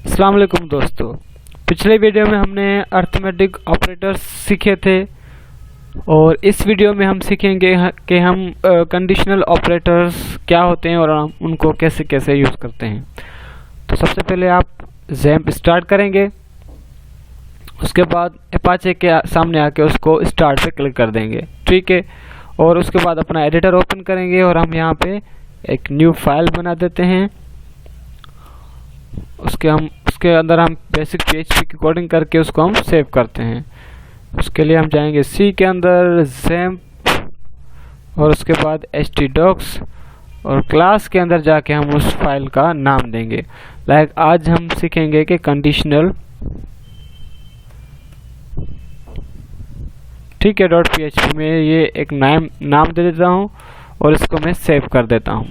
अस्सलाम वालेकुम दोस्तों, पिछले वीडियो में हमने अर्थमेटिक ऑपरेटर्स सीखे थे और इस वीडियो में हम सीखेंगे कि हम कंडीशनल ऑपरेटर्स क्या होते हैं और हम उनको कैसे कैसे यूज़ करते हैं। तो सबसे पहले आप ज़ैम्प स्टार्ट करेंगे, उसके बाद अपाचे के सामने आके उसको स्टार्ट पे क्लिक कर देंगे, ठीक है। और उसके बाद अपना एडिटर ओपन करेंगे और हम यहाँ पे एक न्यू फाइल बना देते हैं। उसके अंदर हम बेसिक PHP की कोडिंग करके उसको हम सेव करते हैं। उसके लिए हम जाएंगे C के अंदर ज़ैम्प और उसके बाद htdocs और क्लास के अंदर जाके हम उस फाइल का नाम देंगे। लाइक आज हम सीखेंगे कि कंडीशनल, ठीक है, .php में ये एक नाम दे देता हूँ और इसको मैं सेव कर देता हूँ।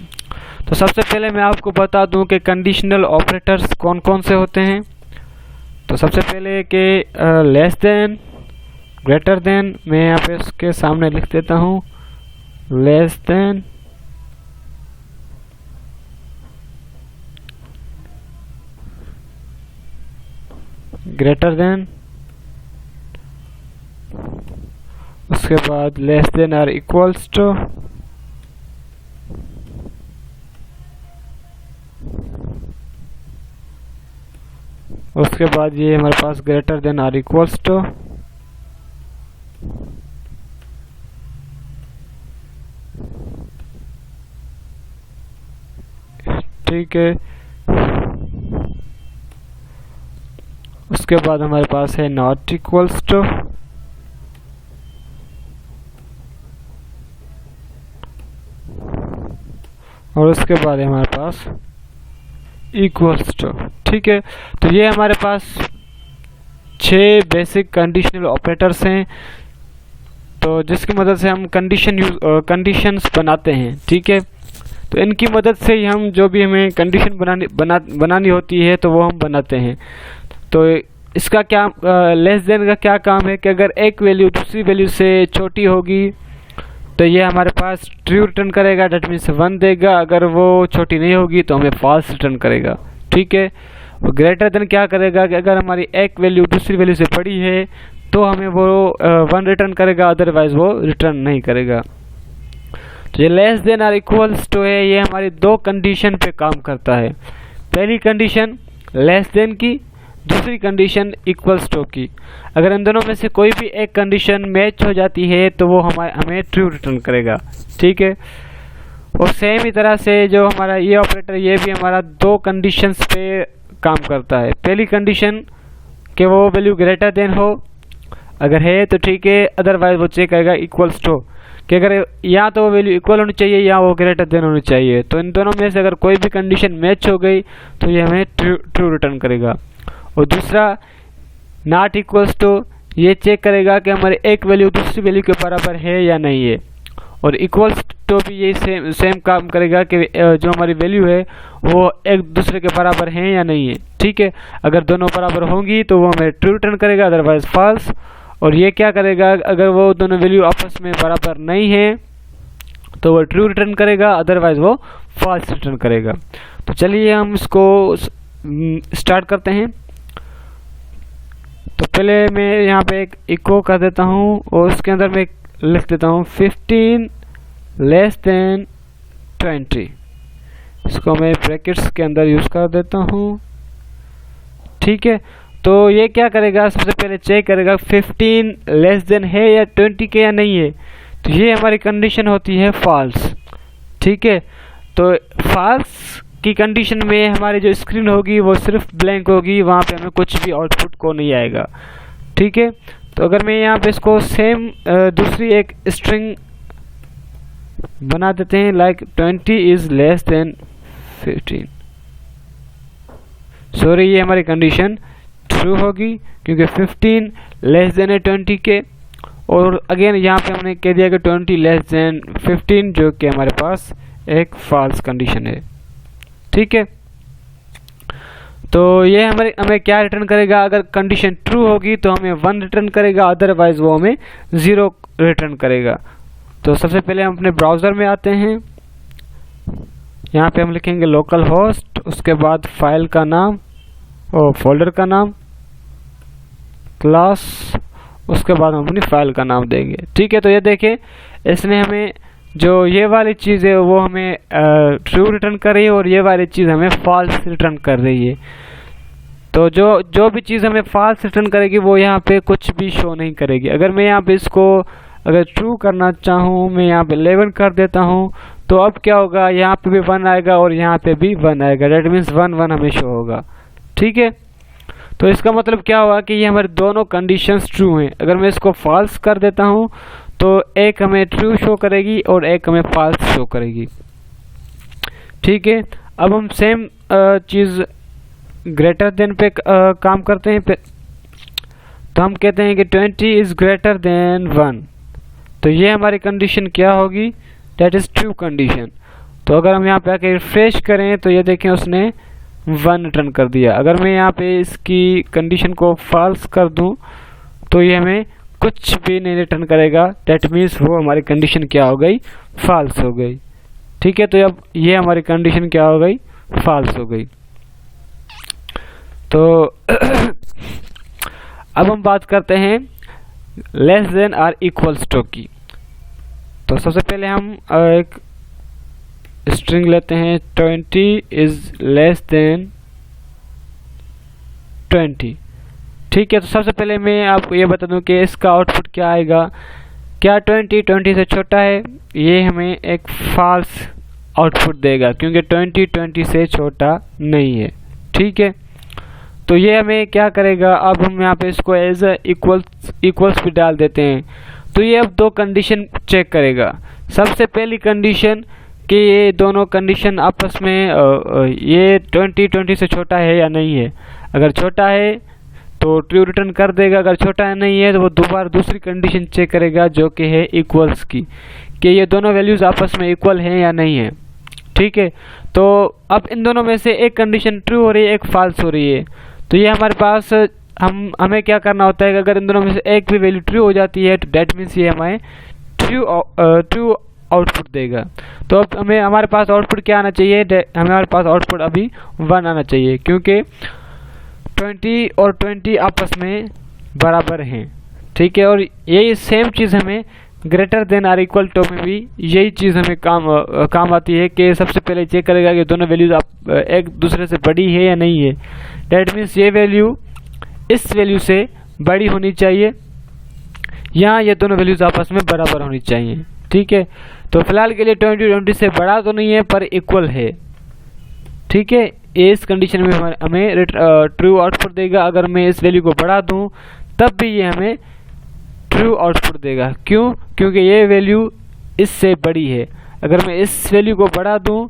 तो सबसे पहले मैं आपको बता दूं कि कंडीशनल ऑपरेटर्स कौन कौन से होते हैं। तो सबसे पहले कि लेस देन, ग्रेटर देन, मैं यहाँ पे उसके सामने लिख देता हूँ लेस देन, ग्रेटर देन, उसके बाद लेस देन और इक्वल्स टू, उसके बाद ये हमारे पास ग्रेटर देन और इक्वल्स टू, ठीक है। उसके बाद हमारे पास है नॉट इक्वल्स टू, और उसके बाद हमारे पास इक्वल्स टू, ठीक है। तो ये हमारे पास 6 बेसिक कंडीशनल ऑपरेटर्स हैं, तो जिसकी मदद से हम कंडीशंस बनाते हैं, ठीक है। तो इनकी मदद से ही हम जो भी हमें कंडीशन बनानी होती है तो वो हम बनाते हैं। तो इसका क्या लेस देन का क्या काम है कि अगर एक वैल्यू दूसरी वैल्यू से छोटी होगी तो ये हमारे पास ट्रू रिटर्न करेगा, डेट मीन्स 1 देगा। अगर वो छोटी नहीं होगी तो हमें फॉल्स रिटर्न करेगा, ठीक है। और ग्रेटर देन क्या करेगा कि अगर हमारी एक वैल्यू दूसरी वैल्यू से बड़ी है तो हमें वो 1 रिटर्न करेगा, अदरवाइज वो रिटर्न नहीं करेगा। तो ये लेस देन और इक्वल्स टू है, ये हमारी 2 कंडीशन पे काम करता है। पहली कंडीशन लेस देन की, दूसरी कंडीशन इक्वल्स टू की। अगर इन दोनों में से कोई भी एक कंडीशन मैच हो जाती है तो वो हमें ट्रू रिटर्न करेगा, ठीक है। और सेम ही तरह से जो हमारा ये ऑपरेटर, ये भी हमारा 2 कंडीशंस पे काम करता है। पहली कंडीशन कि वो वैल्यू ग्रेटर देन हो, अगर है तो ठीक है, अदरवाइज वो चेक करेगा इक्वल्स टू कि अगर या तो वो वैल्यू इक्वल होनी चाहिए या वो ग्रेटर देन होनी चाहिए। तो इन दोनों में से अगर कोई भी कंडीशन मैच हो गई तो ये हमें ट्रू रिटर्न करेगा। और दूसरा नॉट इक्वल्स टू, ये चेक करेगा कि हमारे एक वैल्यू दूसरी वैल्यू के बराबर है या नहीं है। और इक्वल्स टू भी ये सेम काम करेगा कि जो हमारी वैल्यू है वो एक दूसरे के बराबर है या नहीं है, ठीक है। अगर दोनों बराबर होंगी तो वो हमें ट्रू रिटर्न करेगा, अदरवाइज फॉल्स। और ये क्या करेगा, अगर वो दोनों वैल्यू आपस में बराबर नहीं है तो वो ट्रू रिटर्न करेगा, अदरवाइज वो फॉल्स रिटर्न करेगा। तो चलिए हम इसको स्टार्ट करते हैं। तो पहले मैं यहाँ पे एक इको कर देता हूँ और उसके अंदर मैं लिख देता हूँ 15 लेस देन 20। इसको मैं ब्रैकेट्स के अंदर यूज़ कर देता हूँ, ठीक है। तो ये क्या करेगा, सबसे पहले चेक करेगा 15 लेस देन है या 20 के या नहीं है। तो ये हमारी कंडीशन होती है फॉल्स, ठीक है। तो फॉल्स की कंडीशन में हमारी जो स्क्रीन होगी वो सिर्फ ब्लैंक होगी, वहाँ पे हमें कुछ भी आउटपुट को नहीं आएगा, ठीक है। तो अगर मैं यहाँ पे इसको सेम दूसरी एक स्ट्रिंग बना देते हैं, like 20 is less than 15, sorry ये हमारी कंडीशन ट्रू होगी क्योंकि 15 लेस देन है 20 के। और अगेन यहाँ पे हमने कह दिया कि 20 लेस देन 15, जो कि हमारे पास एक फॉल्स कंडीशन है, ठीक है। तो ये हमें क्या रिटर्न करेगा, अगर कंडीशन ट्रू होगी तो हमें 1 रिटर्न करेगा, अदरवाइज वो हमें 0 रिटर्न करेगा। तो सबसे पहले हम अपने ब्राउज़र में आते हैं, यहाँ पे हम लिखेंगे लोकल होस्ट, उसके बाद फाइल का नाम और फोल्डर का नाम, क्लास, उसके बाद हम अपनी फाइल का नाम देंगे। ठीक है, तो ये देखिए इसने हमें जो ये वाली चीज़ है वो हमें ट्रू रिटर्न कर रही है और ये वाली चीज़ हमें फॉल्स रिटर्न कर रही है। तो जो भी चीज़ हमें फॉल्स रिटर्न करेगी वो यहाँ पे कुछ भी शो नहीं करेगी। अगर मैं यहाँ पे इसको अगर ट्रू करना चाहूँ, मैं यहाँ पे 11 कर देता हूँ, तो अब क्या होगा, यहाँ पे भी 1 आएगा और यहाँ पे भी 1 आएगा। डेट मीन्स 1 1 हमें शो होगा। ठीक है, तो इसका मतलब क्या हुआ कि ये हमारे दोनों कंडीशंस ट्रू हैं। अगर मैं इसको फॉल्स कर देता हूँ तो एक हमें ट्रू शो करेगी और एक हमें फॉल्स शो करेगी। ठीक है, अब हम सेम चीज़ ग्रेटर देन पे काम करते हैं। तो हम कहते हैं कि 20 इज़ ग्रेटर देन 1। तो ये हमारी कंडीशन क्या होगी, दैट इज़ ट्रू कंडीशन। तो अगर हम यहाँ पे आके रिफ्रेश करें तो ये देखें उसने 1 रिटर्न कर दिया। अगर मैं यहाँ पे इसकी कंडीशन को फॉल्स कर दूं तो ये हमें कुछ भी नहीं रिटर्न करेगा। दैट मीन्स वो हमारी कंडीशन क्या हो गई, फॉल्स हो गई। ठीक है, तो अब ये हमारी कंडीशन क्या हो गई, फॉल्स हो गई। तो अब हम बात करते हैं लेस देन और इक्वल्स टू की। तो सबसे पहले हम एक स्ट्रिंग लेते हैं, 20 इज लेस देन 20। ठीक है, तो सबसे पहले मैं आपको ये बता दूं कि इसका आउटपुट क्या आएगा। क्या 20 से छोटा है, ये हमें एक फॉल्स आउटपुट देगा क्योंकि 20 से छोटा नहीं है। ठीक है, तो ये हमें क्या करेगा, अब हम यहाँ पे इसको एज इक्वल्स भी डाल देते हैं। तो ये अब दो कंडीशन चेक करेगा। सबसे पहली कंडीशन कि ये दोनों कंडीशन आपस में ये 20 से छोटा है या नहीं है। अगर छोटा है तो ट्रू रिटर्न कर देगा, अगर छोटा नहीं है तो वो दोबारा दूसरी कंडीशन चेक करेगा जो कि है इक्वल्स की, कि ये दोनों वैल्यूज़ आपस में इक्वल हैं या नहीं है। ठीक है, तो अब इन दोनों में से एक कंडीशन ट्रू हो रही है, एक फॉल्स हो रही है। तो ये हमारे पास हमें क्या करना होता है कि अगर इन दोनों में से एक भी वैल्यू ट्रू हो जाती है तो डेट मीन्स ये हमें ट्रू आउटपुट देगा। तो अब हमारे पास आउटपुट क्या आना चाहिए, हमारे पास आउटपुट अभी 1 आना चाहिए क्योंकि 20 और 20 आपस में बराबर हैं। ठीक है, और यही सेम चीज़ हमें ग्रेटर देन और इक्वल टू में भी यही चीज़ हमें काम आती है कि सबसे पहले चेक करेगा कि दोनों वैल्यूज एक दूसरे से बड़ी है या नहीं है। डेट मीन्स ये वैल्यू इस वैल्यू से बड़ी होनी चाहिए या ये दोनों वैल्यूज आपस में बराबर होनी चाहिए। ठीक है, तो फिलहाल के लिए 20 से बड़ा तो नहीं है पर इक्वल है। ठीक है, इस कंडीशन में हमें ट्रू आउटपुट देगा। अगर मैं इस वैल्यू को बढ़ा दूं तब भी ये हमें ट्रू आउटपुट देगा। क्यों, क्योंकि ये वैल्यू इससे बड़ी है। अगर मैं इस वैल्यू को बढ़ा दूं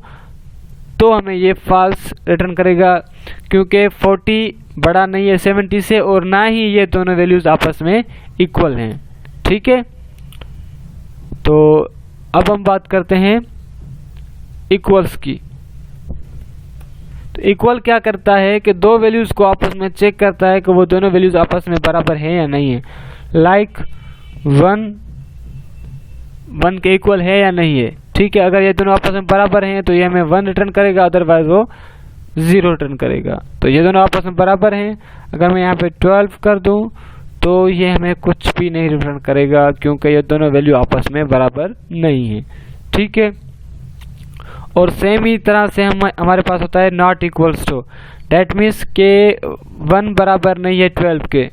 तो हमें ये फॉल्स रिटर्न करेगा क्योंकि 40 बड़ा नहीं है 70 से और ना ही ये दोनों वैल्यूज आपस में इक्वल हैं। ठीक है, तो अब हम बात करते हैं इक्वल्स की। तो इक्वल क्या करता है कि दो वैल्यूज को आपस में चेक करता है कि वो दोनों वैल्यूज आपस में बराबर हैं या नहीं है। लाइक 1 के इक्वल है या नहीं है। ठीक है, अगर ये दोनों आपस में बराबर हैं तो ये हमें 1 रिटर्न करेगा, अदरवाइज वो 0 रिटर्न करेगा। तो ये दोनों आपस में बराबर हैं। अगर मैं यहाँ पे 12 कर दूं तो ये हमें कुछ भी नहीं रिटर्न करेगा क्योंकि ये दोनों वैल्यू आपस में बराबर नहीं है। ठीक है, और सेम ही तरह से हमारे पास होता है not equals to. That means के 1 बराबर नहीं है 12 के।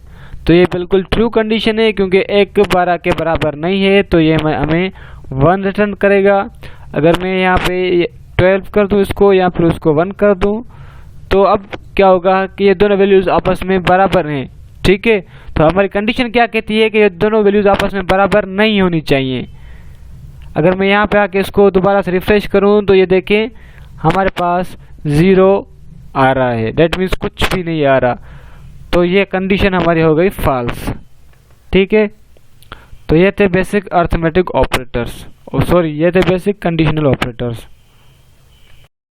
तो ये बिल्कुल ट्रू कंडीशन है क्योंकि 1 12 के बराबर नहीं है, तो ये हमें 1 रिटर्न करेगा। अगर मैं यहाँ पे 12 कर दूँ इसको या फिर उसको 1 कर दूँ तो अब क्या होगा कि ये दोनों वैल्यूज़ आपस में बराबर हैं। ठीक है, तो हमारी कंडीशन क्या कहती है कि ये दोनों वैल्यूज़ आपस में बराबर नहीं होनी चाहिए। अगर मैं यहाँ पे आके इसको दोबारा से रिफ्रेश करूँ तो ये देखें हमारे पास 0 आ रहा है। डेट मीन्स कुछ भी नहीं आ रहा। तो ये कंडीशन हमारी हो गई फॉल्स। ठीक है, तो ये थे बेसिक अर्थमेटिक ऑपरेटर्स, सॉरी ये थे बेसिक कंडीशनल ऑपरेटर्स।